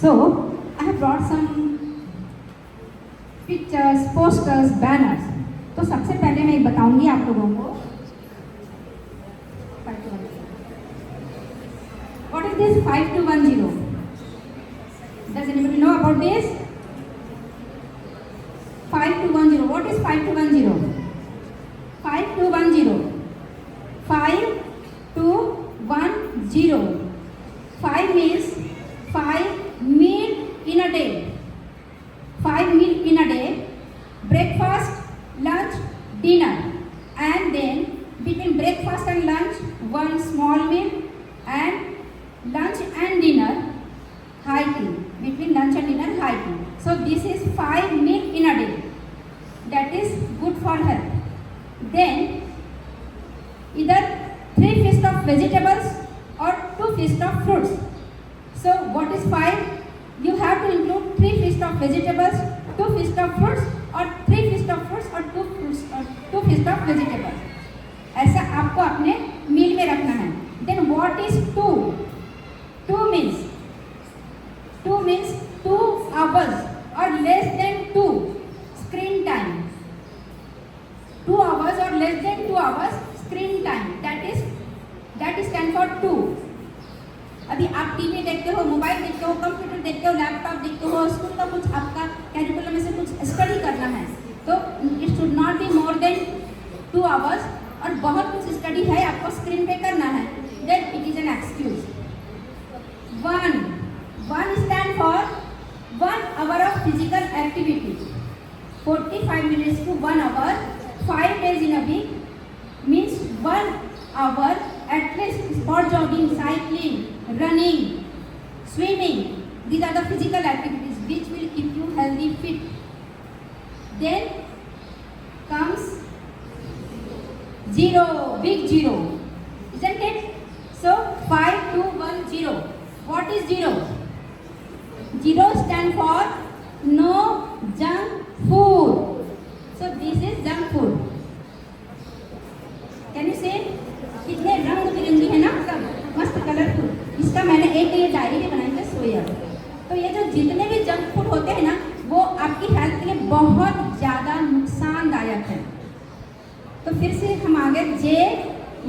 So I have brought some pictures, posters, banners. तो सबसे पहले मैं बताऊंगी आप लोगों को what is this 5210? Does anybody know about this? 5210. What is 5210? 5210. 5210. 5 means 5 meal in a day. 5 meal in a day. Breakfast, lunch, dinner, and then between breakfast and lunch, one small meal, and lunch and dinner, high tea. Between lunch and dinner, high tea. So this is 5 meal in a day. That is good for health. Then either 3 feast of vegetables or 2 feast of fruits. So what is 5? You have to include 3 feast of vegetables, 2 feast of fruits, or 3 feast of fruits or 2 feast of vegetables. ऐसा आपको अपने मील में रखना है. Then what is 2? 2 means 2 hours or less than 2 screen time. 2 hours or less than 2 hours screen time. That is stand for 2. अभी आप TV देखते हो, मोबाइल देखते हो, कंप्यूटर देखते हो, लैपटॉप देखते हो, स्कूल का कुछ आपका कैरिकुलम में से कुछ स्टडी करना है, तो it should not be more than 2 hours. और बहुत कुछ स्टडी है आपको स्क्रीन पे करना है, then it is an excuse. 1 stand for 1 hour of physical activity. 45 minutes to 1 hour, 5 days in a week means 1 hour at least for jogging, cycling, running, swimming. These are the physical activities which will keep you healthy, fit. Then comes 0, big 0, isn't it? So 5210. What is 0? 0 stand for no junk food. So this is junk food. Can you say? कितने रंग बिरंगी है ना, सब मस्त colourful. इसका मैंने एक ये डायरी भी बनाई है सोया. तो ये जो जितने भी जंक फूड होते हैं ना, वो आपकी हेल्थ के लिए बहुत ज़्यादा नुकसानदायक है. तो फिर से हम आगे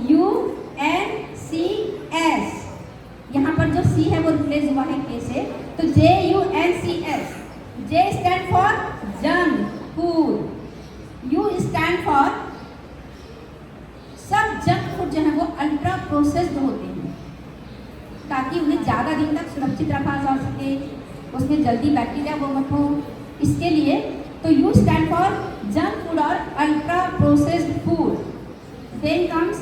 JUNCS. यहाँ पर जो C है वो रिप्लेस हुआ है K से, तो JUNCS. J stand for junk food. U stand for सब जंक फूड जो है वो अल्ट्रा प्रोसेस्ड होते हैं, ताकि उन्हें ज़्यादा दिन तक सुरक्षित रखा जा सके, उसमें जल्दी बैक्टीरिया वो मत हो, इसके लिए. तो U stand for junk food और ultra processed food. Then comes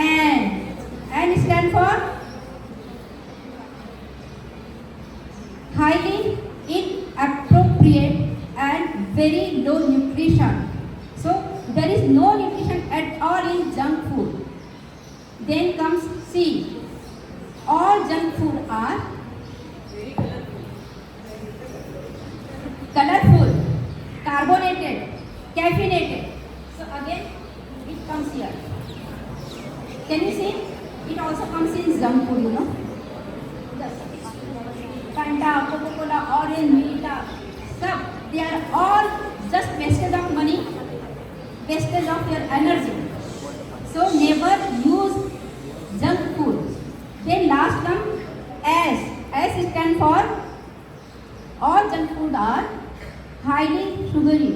N stand for highly inappropriate and very low nutrition. So there is no nutrition at all in junk food. Then comes C. All junk food are colorful, carbonated, caffeinated. So again it comes here. Can you see? It also comes in junk food, you know. Fanta, Coca-Cola, Orange, Meta, सब they are all just wastage of money, wastage of your energy. So never use junk food. Then last come S. S stand for all junk food are highly sugary.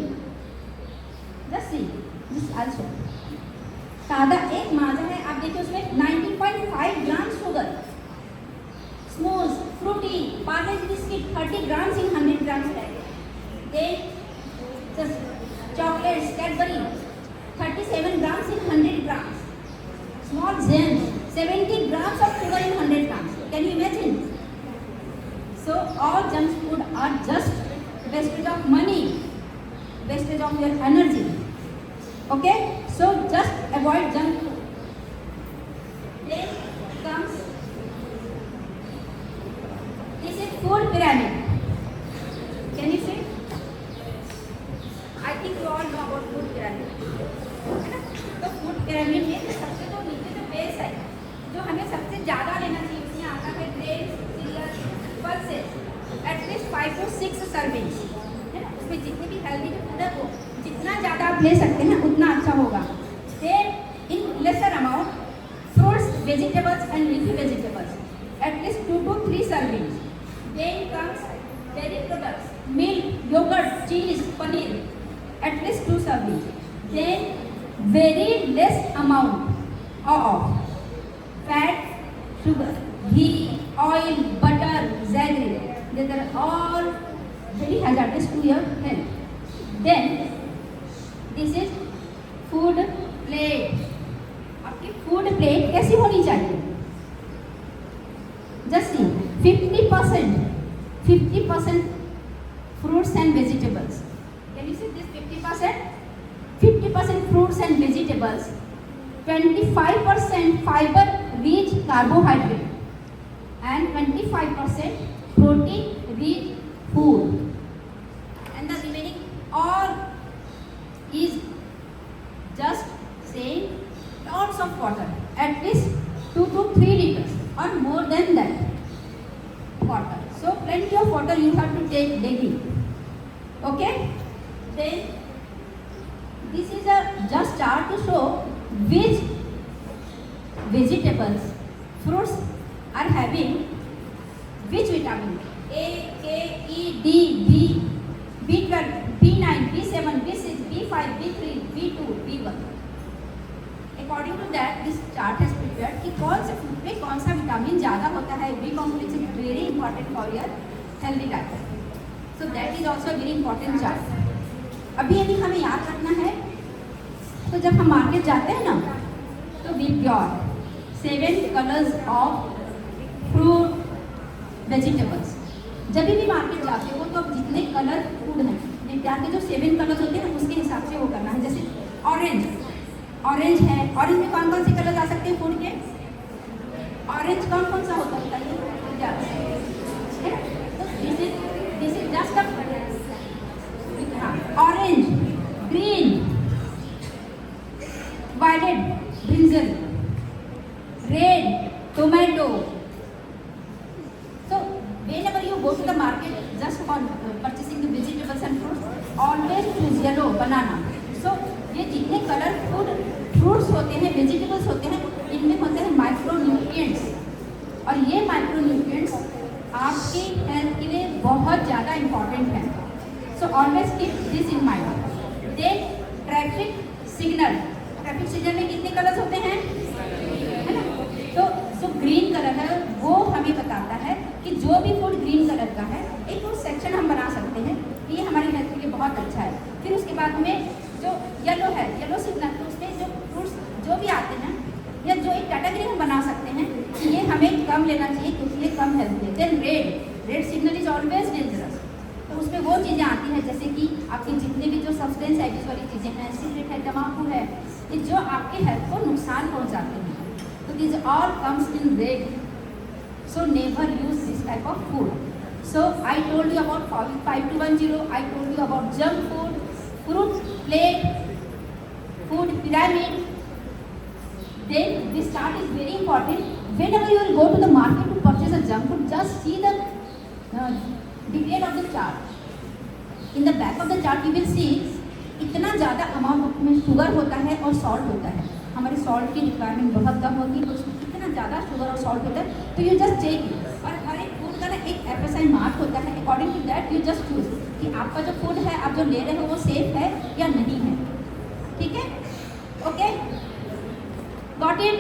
Just see this also. सादा एक माजा है, आप देखिए उसमें 19.5 gram sugar. Smooth, fruity, Parle G biscuit 30 grams in 100 grams packet. Then just chocolates, Cadbury 37 grams in 100 grams. Small gems 70 grams of sugar in 100 grams. Can you imagine? So all junk food are just wastage of money, wastage of your energy. Okay? So just avoid junk food. Then comes this is food pyramid. Can you see? I think you all know about food pyramid. तो food pyramid में सबसे जो नीचे जो base है, जो हमें सबसे ज़्यादा लेना चाहिए, उसमें आता है grains, cereals, pulses. At least 5 to 6 servings, है ना। उसमें जितने भी हेल्दी जो फूड है वो जितना ज़्यादा आप ले सकते हैं उतना अच्छा होगा। Then in lesser amount fruits, vegetables and leafy vegetables, at least 2 to 3 servings. Then comes dairy products, milk, yogurt, cheese, paneer, at least 2 servings. Then very less amount of fat, sugar, ghee, oil, butter, jaggery. These are all very hazardous to your health. Then this is food plate. आपकी food plate कैसी होनी चाहिए? Just see 50% fruits and vegetables. Can you see this 50%? 50% fruits and vegetables, 25% fiber rich carbohydrate and 25% protein rich food, and the remaining all is just saying lots of water, at least 2 to 3 liters or more than that water. So plenty of water you have to take daily. Okay? Then this is a just chart to show which vegetables, fruits are having which vitamin: A, K, E, D, B, B12, B9, B7, B6, B5, B3, B2, B1. According to that, this chart has prepared कि कौन से food में कौन सा vitamin ज़्यादा होता है। B complex is very important for your healthy diet, so that is also very important chart. अभी यदि हमें याद रखना है तो जब हम मार्केट जाते हैं ना तो we pure 7 colours of fruit vegetables. जब भी मार्केट जाते हो तो अब जितने कलर फूड हैं विज्ञान के जो 7 कलर्स होते हैं उसके हिसाब से वो करना है। जैसे ऑरेंज है, ऑरेंज में कौन कौन से कलर आ सकते हैं फूड के? ऑरेंज कौन कौन सा होता है बताइए? तो this is just orange, green, violet brinjal, red tomato. So whenever you go to the market just for purchasing the vegetables and fruits, always choose yellow, banana. So ये जितने कलर फ्रूट्स होते हैं, वेजिटेबल्स होते हैं, इनमें होते हैं micronutrients, और ये माइक्रोन्यूट्रिएंट्स आपकी हेल्थ के लिए बहुत ज़्यादा इम्पॉर्टेंट है. So always keep this in mind. Then traffic signal में कितने कलर्स होते हैं, है ना? तो जो ग्रीन कलर है वो हमें बताता है कि जो भी फूड ग्रीन कलर का है, एक फूड सेक्शन हम बना सकते हैं, ये हमारी हेल्थ के लिए बहुत अच्छा है. फिर उसके बाद में जो येलो है, येलो सिग्नल, तो उसमें जो फ्रूट्स जो भी आते हैं या जो एक कैटेगरी हम बना सकते हैं कि ये हमें कम लेना चाहिए क्योंकि ये कम हेल्थ है. Then red signal is always dangerous. तो उसमें वो चीज़ें आती हैं जैसे कि आपके जितने भी जो सब्सटेंस एब्यूज वाली चीज़ें हैं, सिगरेट है, तम्बाकू है, ये जो आपके हेल्थ को नुकसान पहुंचाते हैं. तो this all comes in red. So never use this type of food. So I told you about 5210. I told you about junk food, fruit plate, food pyramid. Then this chart is very important. Whenever you will go to the market to purchase a junk food, just see the detail of the chart. In the back of the chart you will see इतना ज़्यादा amount में sugar होता है और salt होता है. हमारी salt की रिक्वायरमेंट बहुत कम होती है, तो उसमें कितना ज़्यादा शुगर और सॉल्ट होता है. तो यू जस्ट चेक. और हर एक फूड का ना एक FSI मार्क होता है. According to that you just choose कि आपका जो फूड है, आप जो ले रहे हो वो सेफ है या नहीं है. ठीक है? Okay, got it.